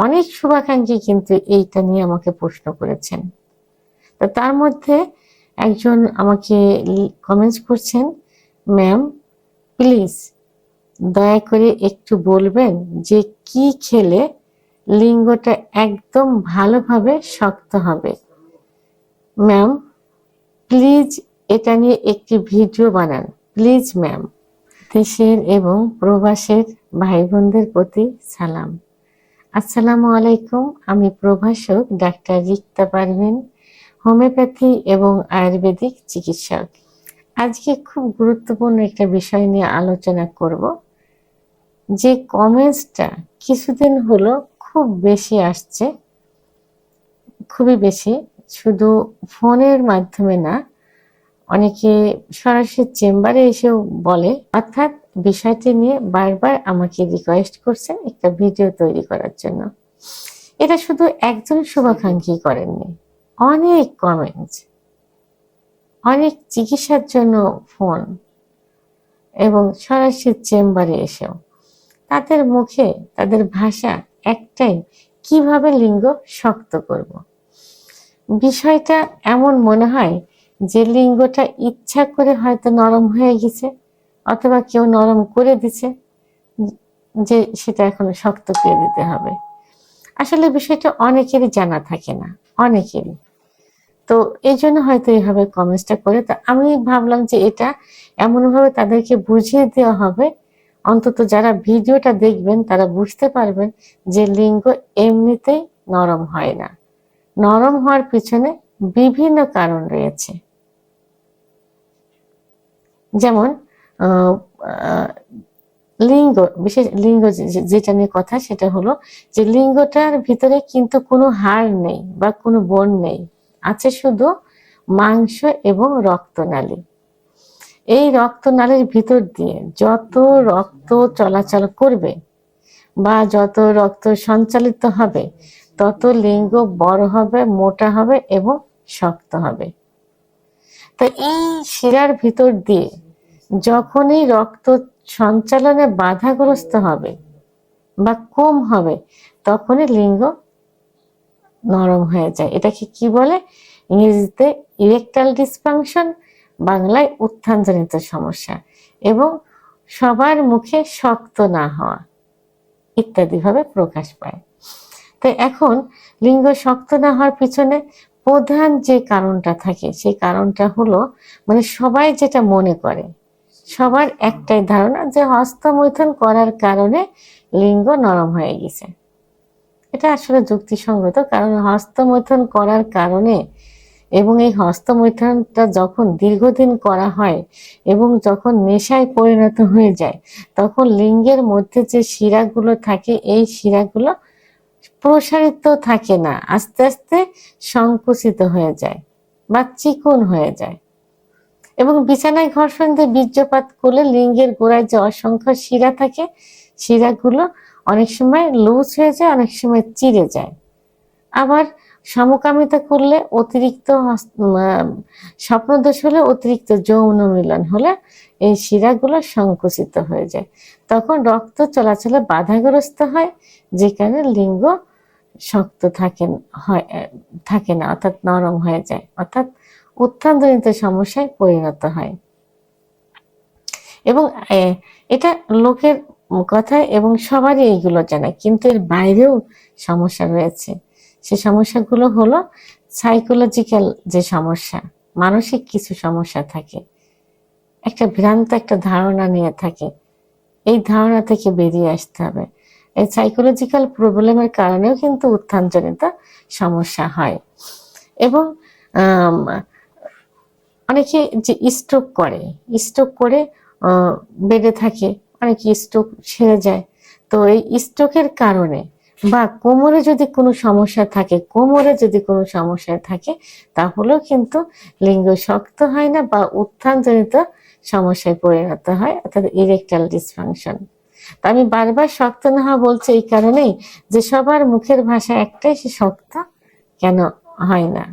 অনেক শুভাকাঙ্ক্ষী কিন্তু এইটা নিয়ে আমাকে প্রশ্ন করেছেন। তো তার মধ্যে একজন আমাকে কমেন্টস করছেন, ম্যাম প্লিজ দয়া করে একটু বলবেন যে কি খেলে লিঙ্গটা একদম ভালোভাবে শক্ত হবে। ম্যাম প্লিজ এটা নিয়ে একটি ভিডিও বানান প্লিজ ম্যাম। দেশের এবং প্রবাসের ভাই বোনদের প্রতি সালাম। আসসালামু আলাইকুম। আমি প্রভাষক ডাক্তার রিক্তা পারভিন, হোমিওপ্যাথি এবং আয়ুর্বেদিক চিকিৎসক। আজকে খুব গুরুত্বপূর্ণ একটা বিষয় নিয়ে আলোচনা করব। যে কমেন্টসটা কিছুদিন হলো খুব বেশি আসছে, খুবই বেশি, শুধু ফোনের মাধ্যমে না, অনেকে সরাসরি চেম্বারে এসেও বলে, অর্থাৎ বিষয়টি নিয়ে বারবার আমাকে রিকোয়েস্ট করছেন একটা ভিডিও তৈরি করার জন্য। এটা শুধু একজন শুভাকাঙ্ক্ষী করেননি, অনেক কমেন্টস, অনেক চিকিৎসার জন্য ফোন এবং সরাসরি চেম্বারে এসেও তাদের মুখে তাদের ভাষা একটাই, কিভাবে লিঙ্গ শক্ত করব। বিষয়টা এমন মনে হয় যে লিঙ্গটা ইচ্ছা করে হয়তো নরম হয়ে গেছে, অথবা কেউ নরম করে দিছে যে সেটা এখন শক্ত করে দিতে হবে। আসলে বিষয়টা অনেকেরই জানা থাকে না, অনেকেরই। তো এই জন্য হয়তো এইভাবে কমেন্টসটা করে। তো আমি ভাবলাম যে এটা এমনভাবে তাদেরকে বুঝিয়ে দেওয়া হবে, অন্তত যারা ভিডিওটা দেখবেন তারা বুঝতে পারবেন যে লিঙ্গ এমনিতেই নরম হয় না। নরম হওয়ার পিছনে বিভিন্ন কারণ রয়েছে। যেমন লিঙ্গ, বিশেষ লিঙ্গ যেটা নিয়ে কথা সেটা হলো যে লিঙ্গটার ভিতরে কিন্তু কোনো হাড় নেই বা কোনো বোন নেই, আছে শুধু মাংস এবং রক্তনালী। এই রক্তনালীর ভিতর দিয়ে যত রক্ত চলাচল করবে বা যত রক্ত সঞ্চালিত হবে, তত লিঙ্গ বড় হবে, মোটা হবে এবং শক্ত হবে। তো এই শিরার ভিতর দিয়ে যখনই রক্ত সঞ্চালনে বাধাগ্রস্ত হবে বা কম হবে, তখনই লিঙ্গ নরম হয়ে যায়। এটাকে কি বলে? ইংরেজিতে ইরেকটাইল ডিসফাংশন, বাংলায় উত্থানজনিত সমস্যা, এবং সবার মুখে শক্ত না হওয়া ইত্যাদি ভাবে প্রকাশ পায়। তো এখন লিঙ্গ শক্ত না হওয়ার পিছনে প্রধান যে কারণটা থাকে, সেই কারণটা হলো, মানে সবাই যেটা মনে করে, সবার একটাই ধারণা যে হস্তমৈথুন করার কারণে লিঙ্গ নরম হয়ে গেছে। এটা আসলে যুক্তিসঙ্গত, কারণ হস্তমৈথুন করার কারণে এবং এই হস্তমৈথুনটা যখন দীর্ঘদিন করা হয় এবং যখন নেশায় পরিণত হয়ে যায়, তখন লিঙ্গের মধ্যে যে শিরাগুলো থাকে, এই শিরাগুলো প্রসারিত থাকে না, আস্তে আস্তে সংকুচিত হয়ে যায় বা চিকন হয়ে যায়। এবং বিছানায় ঘর্ষণ দিয়ে বীর্যপাত করলে লিঙ্গের গোড়ায় যে অসংখ্য শিরা থাকে, শিরাগুলো অনেক সময় লুজ হয়ে যায়, অনেক সময় চিড়ে যায়। আবার সমকামিতা করলে, অতিরিক্ত স্বপ্নদোষ হলে, অতিরিক্ত যৌন মিলন হলে এই শিরাগুলো সংকুচিত হয়ে যায়, তখন রক্ত চলাচলে বাধাগ্রস্ত হয়, যে কারণে লিঙ্গ শক্ত থাকে না, অর্থাৎ নরম হয়ে যায়, অর্থাৎ উত্থানজনিত সমস্যায় পরিণত হয়। এবং এটা লোকের কথা এবং সবারই এইগুলো জানা, কিন্তু এর বাইরেও সমস্যা রয়েছে। সে সমস্যাগুলো হলো সাইকোলজিক্যাল যে সমস্যা, মানসিক কিছু সমস্যা থাকে, একটা ভ্রান্ত একটা ধারণা নিয়ে থাকে, এই ধারণা থেকে বেরিয়ে আসতে হবে। এই সাইকোলজিক্যাল প্রবলেমের কারণেও কিন্তু উত্থানজনিত সমস্যা হয়। এবং অনেকে যে স্ট্রোক করে বেডে থাকে, অনেকে স্ট্রোক সেরে যায়। তো এই স্ট্রোকের কারণে বা কোমরে যদি কোনো সমস্যা থাকে, তাহলেও কিন্তু লিঙ্গ শক্ত হয় না বা উত্থানজনিত সমস্যায় পরিণত হয়, অর্থাৎ ইরেকটাইল ডিসফাংশন। তা আমি বারবার শক্ত না হওয়া বলছি এই কারণেই যে সবার মুখের ভাষা একটাই, সে শক্ত কেন হয় না।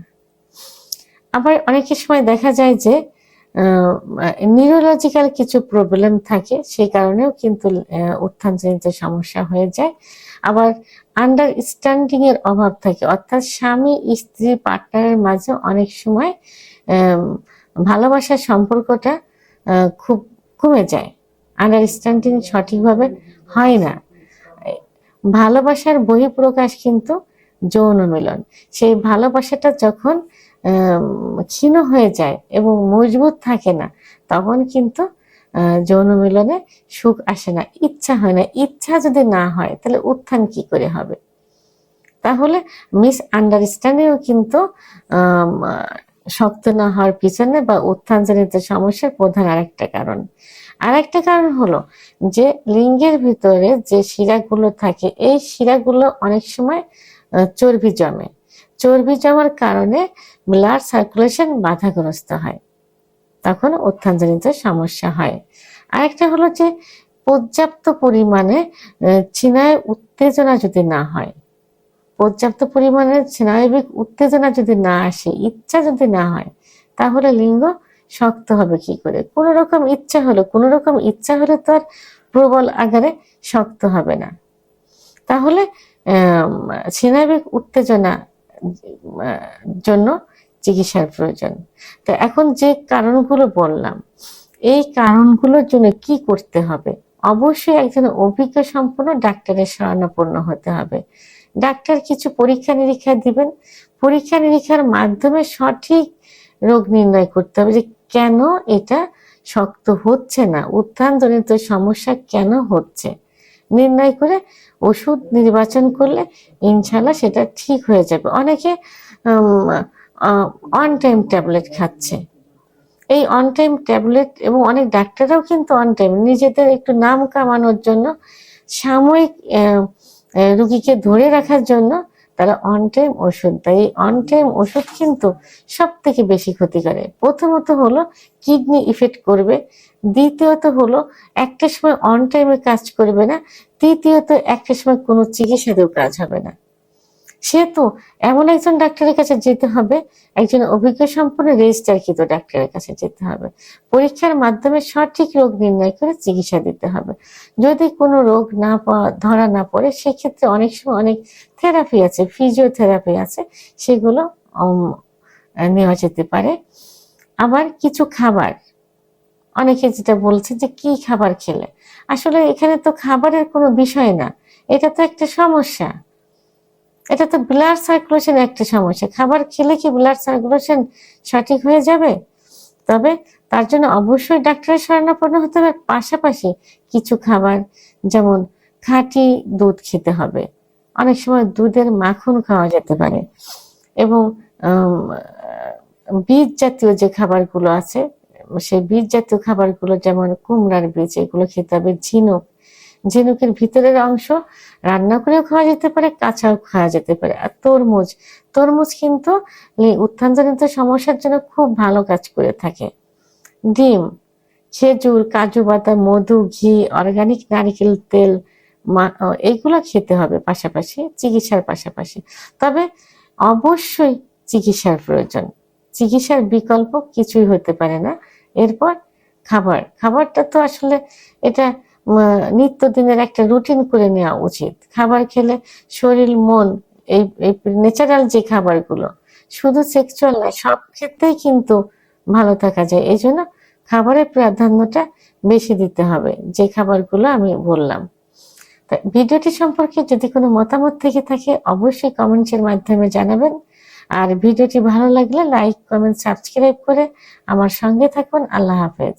আবার অনেকের সময় দেখা যায় যে নিউরোলজিক্যাল কিছু প্রবলেম থাকে, সেই কারণেও কিন্তু উত্থানজনিত সমস্যা হয়ে যায়। আবার আন্ডারস্ট্যান্ডিং এর অভাব থাকে, অর্থাৎ স্বামী স্ত্রী পার্টনারের মাঝে অনেক সময় ভালোবাসার সম্পর্কটা খুব কমে যায়, আন্ডারস্ট্যান্ডিং সঠিকভাবে হয় না। ভালোবাসার বহিঃপ্রকাশ কিন্তু যৌন মিলন। সেই ভালোবাসাটা যখন ক্ষীণ হয়ে যায় এবং মজবুত থাকে না, তখন কিন্তু যৌন মিলনে সুখ আসে না, ইচ্ছা হয় না। ইচ্ছা যদি না হয় তাহলে উত্থান কি করে হবে? তাহলে মিস আন্ডারস্ট্যান্ডিংও কিন্তু শক্ত না হওয়ার পিছনে বা উত্থানজনিত সমস্যার প্রধান আরেকটা কারণ। আরেকটা কারণ হলো যে লিঙ্গের ভিতরে যে শিরাগুলো থাকে, এই শিরাগুলো অনেক সময় চর্বি জমে। চর্বি জমার কারণে ব্লাড সার্কুলেশন বাধাগ্রস্ত হয়, তখন উত্থানজনিত সমস্যা হয়। আরেকটা হলো যে পর্যাপ্ত পরিমাণে স্নায়ু উত্তেজনা যদি না হয়, পর্যাপ্ত পরিমাণে স্নায়বিক উত্তেজনা যদি না আসে, ইচ্ছা যদি না হয়, তাহলে লিঙ্গ শক্ত হবে কি করে? কোনো রকম ইচ্ছা হলে তো আর প্রবল আকারে শক্ত হবে না। তাহলে স্নায়বিক উত্তেজনা জন্য চিকিৎসার প্রয়োজন। তো এখন যে কারণগুলো বললাম, এই কারণগুলোর জন্য কি করতে হবে? অবশ্যই একজন অভিজ্ঞ সম্পন্ন ডাক্তারের শরণাপন্ন হতে হবে। ডাক্তার কিছু পরীক্ষা নিরীক্ষা দিবেন, পরীক্ষা নিরীক্ষার মাধ্যমে সঠিক রোগ নির্ণয় করতে হবে যে কেন এটা শক্ত হচ্ছে না, উত্থানজনিত সমস্যা কেন হচ্ছে, নির্ণয় করে ওষুধ নির্বাচন করলে ইনশাল্লাহ সেটা ঠিক হয়ে যাবে। অনেকে অন টাইম ট্যাবলেট খাচ্ছে, এই অন টাইম ট্যাবলেট, এবং অনেক ডাক্তাররাও কিন্তু অন টাইম নিজেদের একটু নাম কামানোর জন্য, সাময়িক রুগীকে ধরে রাখার জন্য তারা অন টাইম ওষুধ দেয়। এই অন টাইম ওষুধ কিন্তু সব থেকে বেশি ক্ষতি করে। প্রথমত হলো কিডনি ইফেক্ট করবে, দ্বিতীয়ত হলো একটা সময় অন টাইমে কাজ করবে না, তৃতীয়ত একটা সময় কোনো চিকিৎসাতেও কাজ হবে না। সেহেতু এমন একজন ডাক্তারের কাছে যেতে হবে, একজন অভিজ্ঞ সম্পন্ন রেজিস্টারকৃত ডাক্তারের কাছে যেতে হবে। পরীক্ষার মাধ্যমে সঠিক রোগ নির্ণয় করে চিকিৎসা দিতে হবে। যদি কোনো রোগ ধরা না পড়ে, সেক্ষেত্রে অনেক সময় অনেক থেরাপি আছে, ফিজিওথেরাপি আছে, সেগুলো নেওয়া যেতে পারে। আবার কিছু খাবার, অনেকে যেটা বলছে যে কি খাবার খেলে, আসলে এখানে তো খাবারের কোনো বিষয় না, এটা তো একটা সমস্যা, এটা তো ব্লাড সার্কুলেশন একটা সমস্যা। খাবার খেলে কি ব্লাড সার্কুলেশন সঠিক হয়ে যাবে? তবে তার জন্য অবশ্যই ডাক্তারের শরণাপন্ন হতে হবে। পাশাপাশি কিছু খাবার, যেমন খাঁটি দুধ খেতে হবে, অনেক সময় দুধের মাখন খাওয়া যেতে পারে, এবং বীজ জাতীয় যে খাবারগুলো আছে, সেই বীজ জাতীয় খাবারগুলো যেমন কুমড়ার বীজ, এগুলো খেতে হবে। ঝিনুকের ভিতরের অংশ রান্না করেও খাওয়া যেতে পারে, কাঁচাও খাওয়া যেতে পারে। আর তরমুজ কিন্তু উত্থানজনিত সমস্যার জন্য খুব ভালো কাজ করে থাকে। ডিম, খেজুর, কাজু বাদাম, মধু, ঘি, অর্গানিক নারকেল তেল, এইগুলো খেতে হবে পাশাপাশি, চিকিৎসার পাশাপাশি। তবে অবশ্যই চিকিৎসার প্রয়োজন, চিকিৎসার বিকল্প কিছুই হতে পারে না। এরপর খাবারটা তো আসলে এটা নিত্যদিনের একটা রুটিন করে নেওয়া উচিত। খাবার খেলে শরীর মন, এই ন্যাচারাল যে খাবারগুলো, শুধু সেক্সুয়াল না, সব ক্ষেত্রেই কিন্তু ভালো থাকা যায়। এই জন্য খাবারের প্রাধান্যটা বেশি দিতে হবে, যে খাবারগুলো আমি বললাম। ভিডিওটি সম্পর্কে যদি কোনো মতামত থেকে থাকে, অবশ্যই কমেন্টসের মাধ্যমে জানাবেন। আর ভিডিওটি ভালো লাগলে লাইক, কমেন্ট, সাবস্ক্রাইব করে আমার সঙ্গে থাকুন। আল্লাহ হাফেজ।